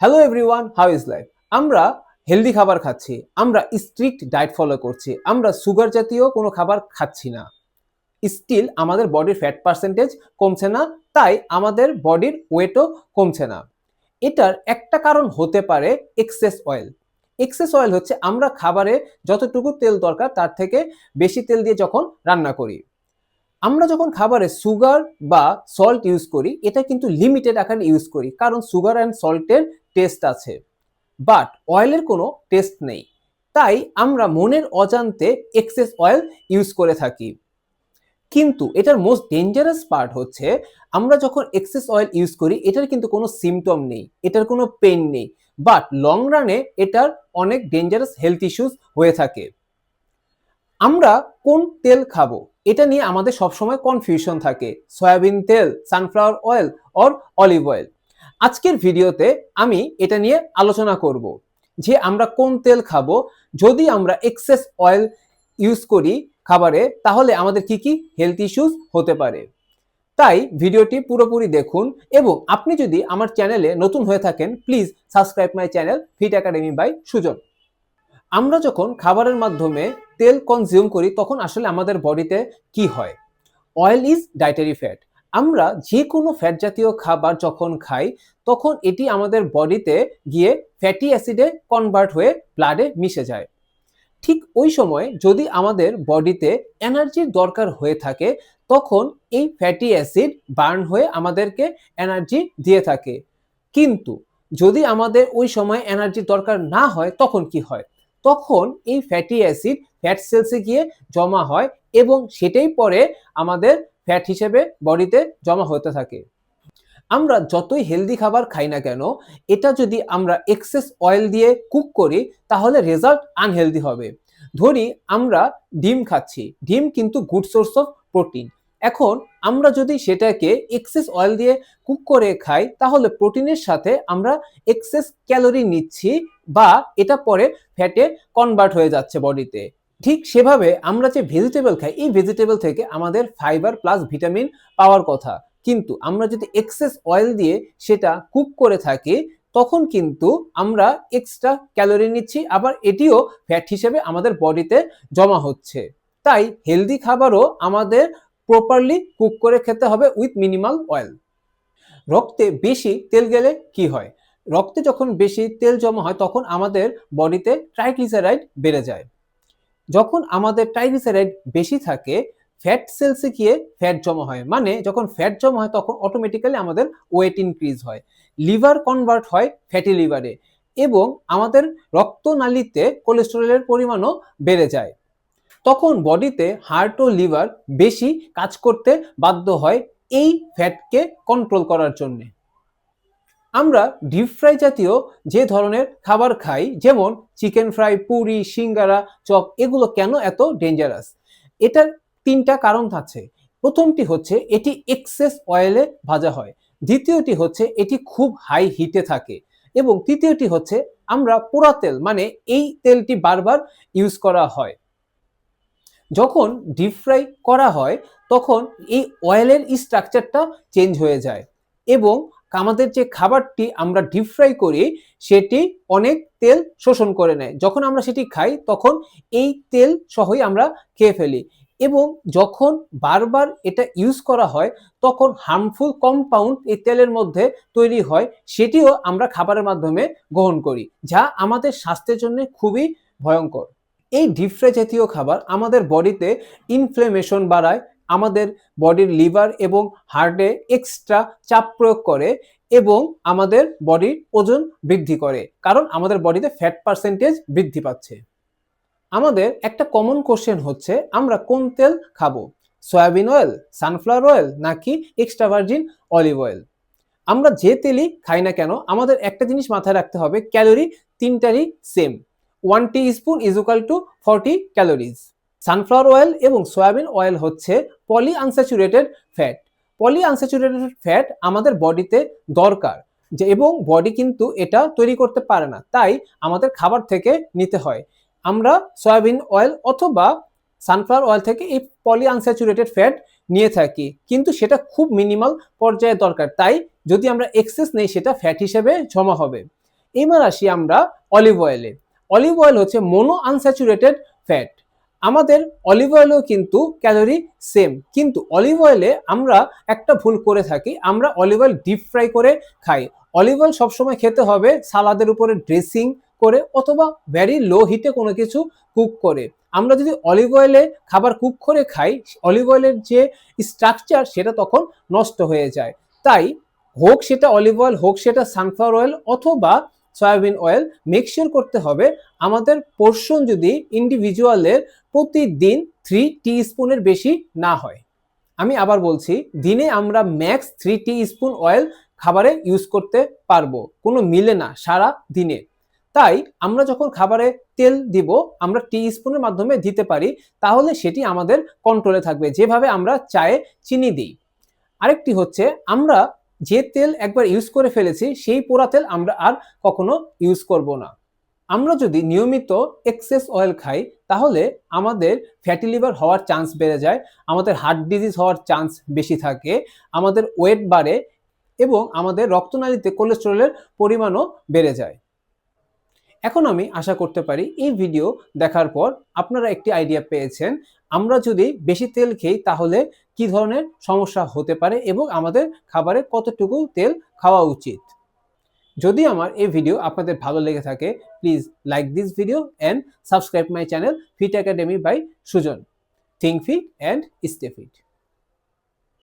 Hello everyone, how is life? আমরা healthy খাবার খাচ্ছি, আমরা স্ট্রিক্ট ডায়েট ফলো করছি, আমরা সুগার জাতীয় কোনো খাবার খাচ্ছি না। স্টিল আমাদের বডির ফ্যাট পার্সেন্টেজ কমছে না, তাই আমাদের বডির ওয়েটও কমছে না। এটার একটা কারণ হতে পারে এক্সেস অয়েল। এক্সেস অয়েল হচ্ছে আমরা খাবারে যতটুকু তেল দরকার তার থেকে বেশি তেল দিয়ে যখন রান্না করি। আমরা যখন খাবারে সুগার বা সল্ট ইউজ করি, এটা কিন্তু লিমিটেড আকারে ইউজ করি, কারণ সুগার অ্যান্ড সল্টের টেস্ট আছে, বাট অয়েলের কোনো টেস্ট নেই। তাই আমরা মনের অজান্তে এক্সেস অয়েল ইউজ করে থাকি। কিন্তু এটার মোস্ট ডেঞ্জারাস পার্ট হচ্ছে, আমরা যখন এক্সেস অয়েল ইউজ করি এটার কিন্তু কোনো সিমটম নেই, এটার কোনো পেইন নেই, বাট লং রানে এটার অনেক ডেঞ্জারাস হেলথ ইস্যুস হয়ে থাকে। আমরা কোন তেল খাবো এটা নিয়ে আমাদের সবসময় কনফিউশন থাকে, সয়াবিন তেল, sunflower oil or olive oil. আজকের ভিডিওতে আমি এটা নিয়ে আলোচনা করব যে আমরা কোন তেল খাবো। যদি আমরা এক্সেস অয়েল ইউজ করি খাবারে, তাহলে আমাদের কি কি হেলথ ইস্যুস হতে পারে। তাই ভিডিওটি পুরোপুরি দেখুন, এবং আপনি যদি আমার চ্যানেলে নতুন হয়ে থাকেন, please subscribe my channel Fit Academy by Sujan. আমরা যখন খাবারের মাধ্যমে তেল কনজিউম করি তখন আসলে আমাদের বডিতে কি হয়? Oil is dietary fat. আমরা যে কোনো ফ্যাট জাতীয় খাবার যখন খাই তখন এটি আমাদের বডিতে গিয়ে ফ্যাটি অ্যাসিডে কনভার্ট হয়ে ব্লাডে মিশে যায়। ঠিক ওই সময় যদি আমাদের বডিতে এনার্জির দরকার হয়ে থাকে, তখন এই ফ্যাটি অ্যাসিড বার্ন হয়ে আমাদেরকে এনার্জি দিয়ে থাকে। কিন্তু যদি আমাদের ওই সময় এনার্জির দরকার না হয় তখন কি হয়? তখন এই ফ্যাটি অ্যাসিড ফ্যাট সেলসে গিয়ে জমা হয়, এবং সেটাই পরে আমাদের ফ্যাট হিসেবে বডিতে জমা হতে থাকে। আমরা যতই হেলদি খাবার খাই না কেন, এটা যদি আমরা এক্সেস অয়েল দিয়ে কুক করি তাহলে রেজাল্ট আনহেলদি হবে। ধরি আমরা ডিম খাচ্ছি, ডিম কিন্তু গুড সোর্স অফ প্রোটিন। এখন আমরা যদি সেটাকে এক্সেস অয়েল দিয়ে কুক করে খাই তাহলে প্রোটিনের সাথে আমরা এক্সেস ক্যালোরি নিচ্ছি, বা এটা পরে ফ্যাটে কনভার্ট হয়ে যাচ্ছে বডিতে। ঠিক সেভাবে আমরা যে ভেজিটেবল খাই, এই ভেজিটেবল থেকে আমাদের ফাইবার প্লাস ভিটামিন পাওয়ার কথা, কিন্তু আমরা যদি এক্সেস অয়েল দিয়ে সেটা কুক করে থাকি তখন কিন্তু আমরা এক্সট্রা ক্যালোরি নিচ্ছি, আবার এটিও ফ্যাট হিসেবে আমাদের বডিতে জমা হচ্ছে। তাই হেলদি খাবারও আমাদের প্রপারলি কুক করে খেতে হবে উইথ মিনিমাল অয়েল। রক্তে বেশি তেল গেলে কি হয়? রক্তে যখন বেশি তেল জমা হয় তখন আমাদের বডিতে ট্রাইগ্লিসারাইড বেড়ে যায়। যখন আমাদের ট্রাইগ্লিসারাইড বেশি থাকে, ফ্যাট সেলসে গিয়ে ফ্যাট জমা হয়, মানে যখন ফ্যাট জমা হয় তখন অটোমেটিক্যালি আমাদের ওয়েট ইনক্রিজ হয়, লিভার কনভার্ট হয় ফ্যাটি লিভারে, এবং আমাদের রক্তনালীতে কোলেস্টেরলের পরিমাণও বেড়ে যায়। তখন বডিতে হার্ট ও লিভার বেশি কাজ করতে বাধ্য হয় এই ফ্যাটকে কন্ট্রোল করার জন্য। আমরা ডিপ ফ্রাই জাতীয় যে ধরনের খাবার খাই, যেমন চিকেন ফ্রাই, পুরি, সিঙ্গারা, চপ, এগুলো কেন এত ডেঞ্জারাস? এটার তিনটা কারণ আছে। প্রথমটি হচ্ছে এটি এক্সেস অয়েলে ভাজা হয়, দ্বিতীয়টি হচ্ছে এটি খুব হাই হিটে থাকে, এবং তৃতীয়টি হচ্ছে আমরা পোড়া তেল, মানে এই তেলটি বারবার ইউজ করা হয়। যখন ডিপ ফ্রাই করা হয় তখন এই অয়েলের স্ট্রাকচারটা চেঞ্জ হয়ে যায়, এবং আমাদের যে খাবারটি আমরা ডিপ ফ্রাই করি সেটি অনেক তেল শোষণ করে নেয়। যখন আমরা সেটি খাই তখন এই তেল সহই আমরা খেয়ে ফেলি, এবং যখন বারবার এটা ইউজ করা হয় তখন হার্মফুল কম্পাউন্ড এই তেলের মধ্যে তৈরি হয়, সেটিও আমরা খাবারের মাধ্যমে গ্রহণ করি, যা আমাদের স্বাস্থ্যের জন্য খুবই ভয়ঙ্কর। এই ডিপ ফ্রাই জাতীয় খাবার আমাদের বডিতে ইনফ্লেমেশন বাড়ায়, আমাদের বডির লিভার এবং হার্টে এক্সট্রা চাপ প্রয়োগ করে, এবং আমাদের বডির ওজন বৃদ্ধি করে, কারণ আমাদের বডিতে ফ্যাট পার্সেন্টেজ বৃদ্ধি পাচ্ছে। আমাদের একটা কমন কোশ্চেন হচ্ছে, আমরা কোন তেল খাবো? সয়াবিন অয়েল, সানফ্লাওয়ার অয়েল, নাকি এক্সট্রা ভার্জিন অলিভ অয়েল? আমরা যে তেলই খাই না কেন আমাদের একটা জিনিস মাথায় রাখতে হবে, ক্যালোরি তিনটারই same. 1 teaspoon is equal to 40 calories. Sunflower oil এবং সয়াবিন অয়েল হচ্ছে poly unsaturated fat. Poly unsaturated fat আমাদের বডিতে দরকার, যে এবং বডি কিন্তু এটা তৈরি করতে পারে না, তাই আমাদের খাবার থেকে নিতে হয়। আমরা সয়াবিন অয়েল অথবা সানফ্লাওয়ার অয়েল থেকে এই পলি আনস্যাচুরেটেড ফ্যাট নিয়ে থাকি, কিন্তু সেটা খুব মিনিমাল পর্যায়ে দরকার, তাই যদি আমরা এক্সেস নেই সেটা ফ্যাট হিসেবে জমা হবে। এবার আসি আমরা অলিভ অয়েলে। অলিভ অয়েল হচ্ছে মোনো আনস্যাচুরেটেড ফ্যাট। আমাদের অলিভ অয়েলেও কিন্তু ক্যালোরি সেম, কিন্তু অলিভ অয়েলে আমরা একটা ভুল করে থাকি, আমরা অলিভ অয়েল ডিপ ফ্রাই করে খাই। অলিভ অয়েল সবসময় খেতে হবে সালাদের উপরে ড্রেসিং করে অথবা ভেরি লো হিটে কোনো কিছু কুক করে। আমরা যদি অলিভ অয়েলে খাবার কুক করে খাই, অলিভ অয়েলের যে স্ট্রাকচার সেটা তখন নষ্ট হয়ে যায়। তাই হোক সেটা অলিভ অয়েল, হোক সেটা সানফ্লাওয়ার অয়েল অথবা সয়াবিন অয়েল, মেকশিওর করতে হবে আমাদের পোর্শন যদি ইন্ডিভিজুয়ালের প্রতিদিন 3 টিস্পুনের বেশি না হয়। আমি আবার বলছি, দিনে আমরা ম্যাক্স 3 টিস্পুন অয়েল খাবারে ইউজ করতে পারবো, কোনো মিলে না সারা দিনে। তাই আমরা যখন খাবারে তেল দিব আমরা টিস্পুনের মাধ্যমে দিতে পারি, তাহলে সেটি আমাদের কন্ট্রোলে থাকবে, যেভাবে আমরা চায়ে চিনি দিই। আরেকটি হচ্ছে, আমরা যে তেল একবার ইউজ করে ফেলেছি সেই পোড়া তেল আমরা আর কখনো ইউজ করব না। আমরা যদি নিয়মিত এক্সেস অয়েল খাই তাহলে আমাদের ফ্যাটি লিভার হওয়ার চান্স বেড়ে যায়, আমাদের হার্ট ডিজিজ হওয়ার চান্স বেশি থাকে, আমাদের ওয়েট বাড়ে এবং আমাদের রক্তনালীতে কোলেস্টেরলের পরিমাণও বেড়ে যায়। এখন আমি আশা করতে পারি এই ভিডিও দেখার পর আপনারা একটি আইডিয়া পেয়েছেন আমরা যদি বেশি তেল খাই তাহলে কি ধরনের সমস্যা হতে পারে এবং আমাদের খাবারে কতটুকু তেল খাওয়া উচিত। যদি আমার এই ভিডিও আপনাদের ভালো লেগে থাকে, please like this video and subscribe my channel Fit Academy by Sujan. Think fit and stay fit.